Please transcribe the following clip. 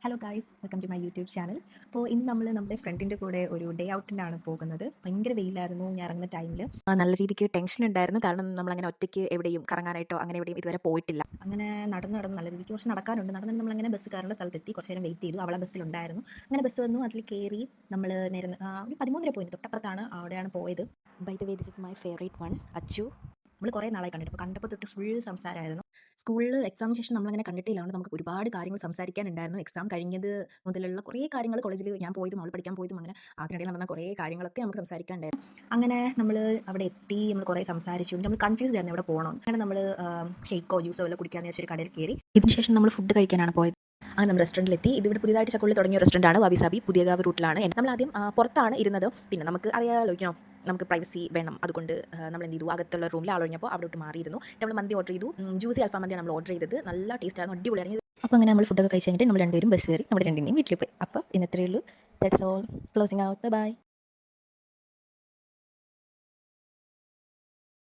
Hello guys, welcome to my YouTube channel. അപ്പോൾ ഇന്ന് നമ്മൾ നമ്മുടെ ഫ്രണ്ടിൻ്റെ കൂടെ ഒരു ഡേ ഔട്ടിനാണ് പോകുന്നത്. ഭയങ്കര വെയിലായിരുന്നു ഞാൻ ഇറങ്ങുന്ന ടൈമിൽ. നല്ല രീതിക്ക് ടെൻഷൻ ഉണ്ടായിരുന്നു, കാരണം നമ്മളങ്ങനെ ഒറ്റയ്ക്ക് എവിടെയും കറങ്ങാനായിട്ടോ അങ്ങനെ എവിടെയും ഇതുവരെ പോയിട്ടില്ല. അങ്ങനെ നടന്ന് നല്ല രീതിക്ക് കുറച്ച് നടക്കാനുണ്ട്. നടന്ന് നമ്മളങ്ങനെ ബസ് കയറേണ്ട സ്ഥലത്തെത്തി. കുറച്ച് നേരം വെയിറ്റ് ചെയ്തു. അവളെ ബസ്സിലുണ്ടായിരുന്നു. അങ്ങനെ ബസ് വന്നു, അതിൽ കയറി നമ്മൾ നേരെ ഒരു 13 പോയിന്റ് തൊട്ടപ്പുറത്താണ്, അവിടെയാണ് പോയത്. By the way, this is my favourite one, Achu. നമ്മൾ കുറേ നാളായി കണ്ടിട്ട്, അപ്പോൾ കണ്ടപ്പോൾ തൊട്ട് ഫുൾ സംസാരമായിരുന്നു. സ്കൂളിൽ എക്സാമിന് ശേഷം നമ്മളങ്ങനെ കണ്ടിട്ടില്ല, അതുകൊണ്ട് നമുക്ക് ഒരുപാട് കാര്യങ്ങൾ സംസാരിക്കാനുണ്ടായിരുന്നു. എക്സാം കഴിഞ്ഞത് മുതലുള്ള കുറേ കാര്യങ്ങൾ, കോളേജിൽ ഞാൻ പോയതും അവൾ പഠിക്കാൻ പോയതും അങ്ങനെ അതിനിടയിൽ നടന്ന കുറേ കാര്യങ്ങളൊക്കെ നമുക്ക് സംസാരിക്കാനുണ്ടായിരുന്നു. അങ്ങനെ നമ്മൾ അവിടെ എത്തി, നമ്മൾ കുറേ സംസാരിച്ചു. നമ്മൾ കൺഫ്യൂസ്ഡ് ആയിരുന്നു എവിടെ പോകണം. അങ്ങനെ നമ്മൾ ഷെയ്ക്കോ ജ്യൂസോ എല്ലാം കുടിക്കാമെന്ന് വെച്ചൊരു കടയിൽ കയറി. ഇതിന് ശേഷം നമ്മൾ ഫുഡ് കഴിക്കാനാണ് പോയത്. അങ്ങനെ നമ്മൾ റെസ്റ്റോറൻറ്റിലെത്തി. ഇതിവിടെ പുതിയതായിട്ട് ചക്കുള്ളിൽ തുടങ്ങിയ റെസ്റ്റോറൻറ്റാണ്, വബി സാബി, പുതിയകാവ് റൂട്ടിലാണ്. നമ്മൾ ആദ്യം പുറത്താണ് ഇരുന്നത്. പിന്നെ നമുക്ക് അറിയാമല്ലോ, നമുക്ക് പ്രൈവസി വേണം, അതുകൊണ്ട് നമ്മൾ എന്ത് ചെയ്തു, അകത്തുള്ള റൂമിൽ ആളൊഴിഞ്ഞപ്പോൾ അവിടോട്ട് മാറിയിരുന്നു. നമ്മൾ മന്തി ഓർഡർ ചെയ്തു. ജ്യൂസി അൽഫാം മന്തിയാണ് നമ്മൾ ഓർഡർ ചെയ്തത്. നല്ല ടേസ്റ്റായിരുന്നു, അടിപൊളിയായിരുന്നു. അപ്പോൾ അങ്ങനെ നമ്മൾ ഫുഡൊക്കെ കഴിച്ച് കഴിഞ്ഞിട്ട് നമ്മൾ രണ്ടുപേരും ബസ് കയറി നമ്മുടെ രണ്ടിനെയും വീട്ടിൽ പോയി. അപ്പോൾ ഇന്നത്രയേ ഉള്ളൂ. That's all. Closing out. By.